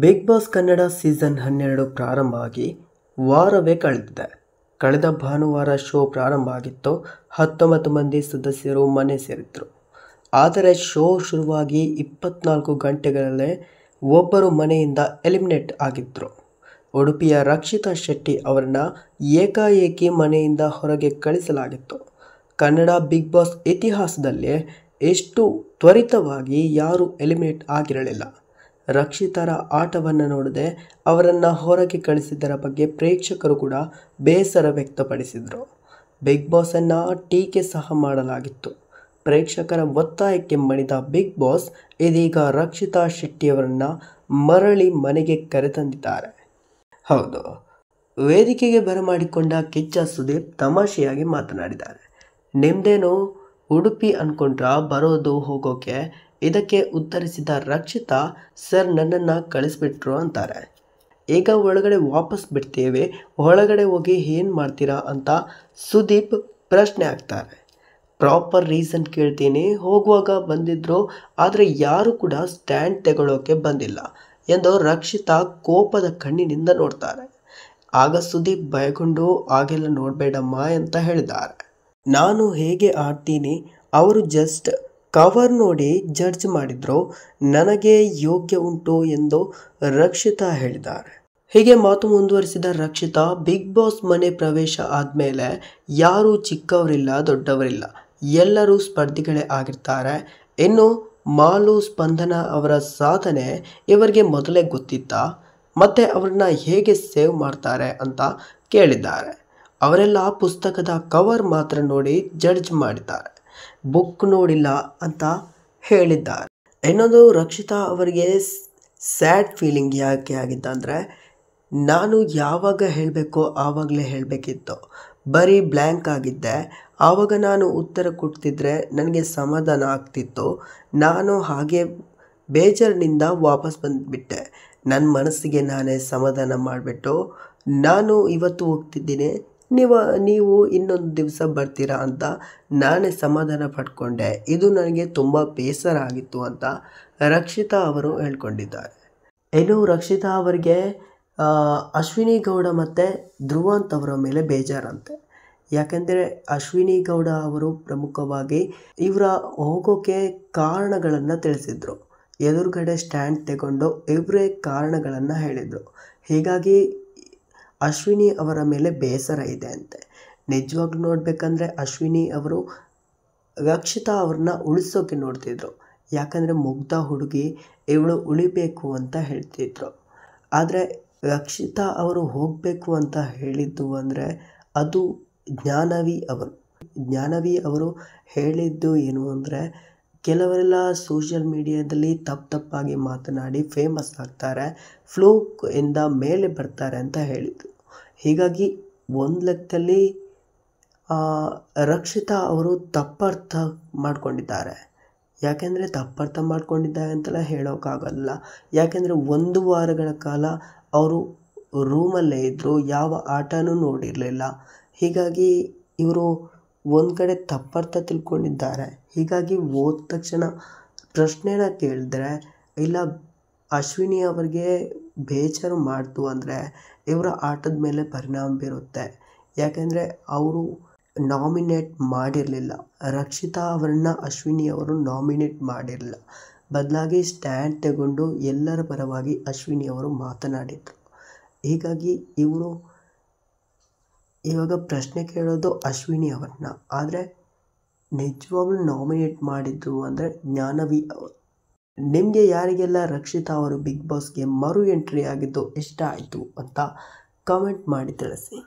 Big boss Kannada season 12 ಪ್ರಾರಂಭ ಆಗಿ ವಾರವೇ ಕಳೆದಿದೆ. ಕಳೆದ ಭಾನುವಾರ ಶೋ ಪ್ರಾರಂಭ ಆಗಿತ್ತು. 19 ಮಂದಿ ಸದಸ್ಯರು ಮನೆ ಸೇರಿದ್ರು. ಆದರೆ ಶೋ ಶುರುವಾಗಿ 24 ಗಂಟೆಗಳಲ್ಲೇ ಒಬ್ಬರು ಮನೆಯಿಂದ ಎಲಿಮಿನೇಟ್ ಆಗಿದ್ರು. ಉಡುಪಿಯ ರಕ್ಷಿತಾ ಶೆಟ್ಟಿ ಅವರನ್ನು ಏಕಾಏಕಿ ಮನೆಯಿಂದ ಹೊರಗೆ ಕಳಿಸಲಾಗಿತ್ತು. ಕನ್ನಡ ಬಿಗ್ ಬಾಸ್ ಇತಿಹಾಸದಲ್ಲೇ ಎಷ್ಟು ತ್ವರಿತವಾಗಿ ಯಾರೂ ಎಲಿಮಿನೇಟ್ ಆಗಿರಲಿಲ್ಲ. ರಕ್ಷಿತಾರ ಆಟವನ್ನು ನೋಡದೆ ಅವರನ್ನು ಹೊರಗೆ ಕಳಿಸಿದ್ದರ ಬಗ್ಗೆ ಪ್ರೇಕ್ಷಕರು ಕೂಡ ಬೇಸರ ವ್ಯಕ್ತಪಡಿಸಿದರು. ಬಿಗ್ ಬಾಸನ್ನು ಟೀಕೆ ಸಹ ಮಾಡಲಾಗಿತ್ತು. ಪ್ರೇಕ್ಷಕರ ಒತ್ತಾಯಕ್ಕೆ ಮಣಿದ ಬಿಗ್ ಬಾಸ್ ಇದೀಗ ರಕ್ಷಿತಾ ಶೆಟ್ಟಿಯವರನ್ನು ಮರಳಿ ಮನೆಗೆ ಕರೆತಂದಿದ್ದಾರೆ. ಹೌದು, ವೇದಿಕೆಗೆ ಬರಮಾಡಿಕೊಂಡ ಕಿಚ್ಚ ಸುದೀಪ್ ತಮಾಷೆಯಾಗಿ ಮಾತನಾಡಿದ್ದಾರೆ. ನಿಮ್ದೇನು ಉಡುಪಿ ಅನ್ಕೊಂಡ್ರಾ ಬರೋದು ಹೋಗೋಕೆ? ಇದಕ್ಕೆ ಉತ್ತರಿಸಿದ ರಕ್ಷಿತಾ, ಸರ್ ನನ್ನನ್ನು ಕಳಿಸ್ಬಿಟ್ರು ಅಂತಾರೆ. ಈಗ ಒಳಗಡೆ ವಾಪಸ್ ಬಿಡ್ತೇವೆ, ಒಳಗಡೆ ಹೋಗಿ ಏನು ಮಾಡ್ತೀರಾ ಅಂತ ಸುದೀಪ್ ಪ್ರಶ್ನೆ ಹಾಕ್ತಾರೆ. ಪ್ರಾಪರ್ ರೀಸನ್ ಕೇಳ್ತೀನಿ, ಹೋಗುವಾಗ ಬಂದಿದ್ರು ಆದರೆ ಯಾರು ಕೂಡ ಸ್ಟ್ಯಾಂಡ್ ತಗೊಳ್ಳೋಕೆ ಬಂದಿಲ್ಲ ಎಂದು ರಕ್ಷಿತಾ ಕೋಪದ ಕಣ್ಣಿನಿಂದ ನೋಡ್ತಾರೆ. ಆಗ ಸುದೀಪ್ ಭಯಗೊಂಡು ಹಾಗೆಲ್ಲ ನೋಡಬೇಡಮ್ಮ ಅಂತ ಹೇಳಿದ್ದಾರೆ. ನಾನು ಹೇಗೆ ಆಡ್ತೀನಿ, ಅವರು ಜಸ್ಟ್ ಕವರ್ ನೋಡಿ ಜಡ್ಜ್ ಮಾಡಿದ್ರು, ನನಗೆ ಯೋಗ್ಯ ಉಂಟು ಎಂದು ರಕ್ಷಿತಾ ಹೇಳಿದ್ದಾರೆ. ಹೀಗೆ ಮಾತು ಮುಂದುವರಿಸಿದ ರಕ್ಷಿತಾ, ಬಿಗ್ ಬಾಸ್ ಮನೆ ಪ್ರವೇಶ ಆದಮೇಲೆ ಯಾರೂ ಚಿಕ್ಕವರಿಲ್ಲ ದೊಡ್ಡವರಿಲ್ಲ, ಎಲ್ಲರೂ ಸ್ಪರ್ಧಿಗಳೇ ಆಗಿರ್ತಾರೆ. ಇನ್ನು ಮಾಲು ಸ್ಪಂದನ ಅವರ ಸಾಧನೆ ಇವರಿಗೆ ಮೊದಲೇ ಗೊತ್ತಿತ್ತಾ? ಮತ್ತೆ ಅವ್ರನ್ನ ಹೇಗೆ ಸೇವ್ ಮಾಡ್ತಾರೆ ಅಂತ ಕೇಳಿದ್ದಾರೆ. ಅವರೆಲ್ಲ ಪುಸ್ತಕದ ಕವರ್ ಮಾತ್ರ ನೋಡಿ ಜಡ್ಜ್ ಮಾಡಿದ್ದಾರೆ, ಬುಕ್ ನೋಡಿಲ್ಲ ಅಂತ ಹೇಳಿದ್ದಾರೆ. ಇನ್ನೊಂದು, ರಕ್ಷಿತಾ ಅವರಿಗೆ ಸ್ಯಾಡ್ ಫೀಲಿಂಗ್ ಯಾಕೆ ಆಗಿದ್ದಂದರೆ, ನಾನು ಯಾವಾಗ ಹೇಳಬೇಕೋ ಆವಾಗಲೇ ಹೇಳಬೇಕಿತ್ತು, ಬರೀ ಬ್ಲ್ಯಾಂಕ್ ಆಗಿದ್ದೆ. ಆವಾಗ ನಾನು ಉತ್ತರ ಕೊಡ್ತಿದ್ರೆ ನನಗೆ ಸಮಾಧಾನ ಆಗ್ತಿತ್ತು. ನಾನು ಹಾಗೆ ಬೇಜಾರಿನಿಂದ ವಾಪಸ್ ಬಂದುಬಿಟ್ಟೆ. ನನ್ನ ಮನಸ್ಸಿಗೆ ನಾನೇ ಸಮಾಧಾನ ಮಾಡಿಬಿಟ್ಟು ನಾನು ಇವತ್ತು ಹೋಗ್ತಿದ್ದೀನಿ, ನೀವು ಇನ್ನೊಂದು ದಿವಸ ಬರ್ತೀರಾ ಅಂತ ನಾನೇ ಸಮಾಧಾನ ಪಡ್ಕೊಂಡೆ. ಇದು ನನಗೆ ತುಂಬ ಬೇಸರ ಆಗಿತ್ತು ಅಂತ ರಕ್ಷಿತಾ ಅವರು ಹೇಳ್ಕೊಂಡಿದ್ದಾರೆ. ಇನ್ನು ರಕ್ಷಿತಾ ಅವರಿಗೆ ಅಶ್ವಿನಿ ಗೌಡ ಮತ್ತು ಧ್ರುವಂತ್ ಅವರ ಮೇಲೆ ಬೇಜಾರಂತೆ. ಯಾಕೆಂದರೆ ಅಶ್ವಿನಿ ಗೌಡ ಅವರು ಪ್ರಮುಖವಾಗಿ ಇವರ ಹೋಗೋಕ್ಕೆ ಕಾರಣಗಳನ್ನು ತಿಳಿಸಿದರು. ಎದುರುಗಡೆ ಸ್ಟ್ಯಾಂಡ್ ತಗೊಂಡು ಇವರೇ ಕಾರಣಗಳನ್ನು ಹೇಳಿದರು. ಹೀಗಾಗಿ ಅಶ್ವಿನಿ ಅವರ ಮೇಲೆ ಬೇಸರ ಇದೆ ಅಂತೆ. ನಿಜವಾಗ್ಲೂ ನೋಡಬೇಕಂದ್ರೆ ಅಶ್ವಿನಿ ಅವರು ರಕ್ಷಿತಾ ಅವ್ರನ್ನ ಉಳಿಸೋಕೆ ನೋಡ್ತಿದ್ರು. ಯಾಕಂದರೆ ಮುಗ್ಧ ಹುಡುಗಿ, ಇವಳು ಉಳಿಬೇಕು ಅಂತ ಹೇಳ್ತಿದ್ರು. ಆದರೆ ರಕ್ಷಿತಾ ಅವರು ಹೋಗಬೇಕು ಅಂತ ಹೇಳಿದ್ದು ಅಂದರೆ ಅದು ಜ್ಞಾನವಿ ಅವರು ಹೇಳಿದ್ದು ಏನು ಅಂದರೆ, ಕೆಲವರೆಲ್ಲ ಸೋಷಿಯಲ್ ಮೀಡಿಯಾದಲ್ಲಿ ತಪ್ಪಾಗಿ ಮಾತನಾಡಿ ಫೇಮಸ್ ಆಗ್ತಾರೆ, ಫ್ಲೂಕ್ ಇಂದ ಮೇಲೆ ಬರ್ತಾರೆ ಅಂತ ಹೇಳಿದರು. ಹೀಗಾಗಿ ಒಂದು ಲೆಕ್ಕದಲ್ಲಿ ರಕ್ಷಿತಾ ಅವರು ತಪ್ಪರ್ಥ ಮಾಡ್ಕೊಂಡಿದ್ದಾರೆ. ಯಾಕೆಂದರೆ ತಪ್ಪರ್ಥ ಮಾಡ್ಕೊಂಡಿದ್ದಾರೆ ಅಂತೆಲ್ಲ ಹೇಳೋಕ್ಕಾಗಲ್ಲ. ಯಾಕೆಂದರೆ 1 ವಾರಗಳ ಕಾಲ ಅವರು ರೂಮಲ್ಲೇ ಇದ್ದರು, ಯಾವ ಆಟನೂ ನೋಡಿರಲಿಲ್ಲ. ಹೀಗಾಗಿ ಇವರು ಒಂದು ಕಡೆ ತಪ್ಪರ್ಥ ತಿಳ್ಕೊಂಡಿದ್ದಾರೆ. ಹೀಗಾಗಿ ಹೋದ ತಕ್ಷಣ ಪ್ರಶ್ನೆನ ಕೇಳಿದ್ರೆ, ಇಲ್ಲ ಅಶ್ವಿನಿ ಅವರಿಗೆ ಬೇಜಾರು ಮಾಡ್ತು ಅಂದರೆ ಇವರ ಆಟದ ಮೇಲೆ ಪರಿಣಾಮ ಬೀರುತ್ತೆ. ಯಾಕೆಂದರೆ ಅವರು ನಾಮಿನೇಟ್ ಮಾಡಿರಲಿಲ್ಲ, ರಕ್ಷಿತಾ ಅವರನ್ನು ಅಶ್ವಿನಿ ಅವರು ನಾಮಿನೇಟ್ ಮಾಡಿರಲಿಲ್ಲ. ಬದಲಾಗಿ ಸ್ಟ್ಯಾಂಡ್ ತಗೊಂಡು ಎಲ್ಲರ ಪರವಾಗಿ ಅಶ್ವಿನಿ ಅವರು ಮಾತನಾಡಿದರು. ಹೀಗಾಗಿ ಇವರು ಇವಾಗ ಪ್ರಶ್ನೆ ಕೇಳೋದು ಅಶ್ವಿನಿ ಅವ್ರನ್ನ. ಆದರೆ ನಿಜವಾಗ್ಲೂ ನಾಮಿನೇಟ್ ಮಾಡಿದ್ರು ಅಂದರೆ ಜ್ಞಾನವಿ ಅವರು. ನಿಮಗೆ ಯಾರಿಗೆಲ್ಲ ರಕ್ಷಿತಾ ಅವರು ಬಿಗ್ ಬಾಸ್ಗೆ ಮರು ಎಂಟ್ರಿ ಆಗಿದ್ದು ಇಷ್ಟ ಆಯಿತು ಅಂತ ಕಮೆಂಟ್ ಮಾಡಿ ತಿಳಿಸಿ.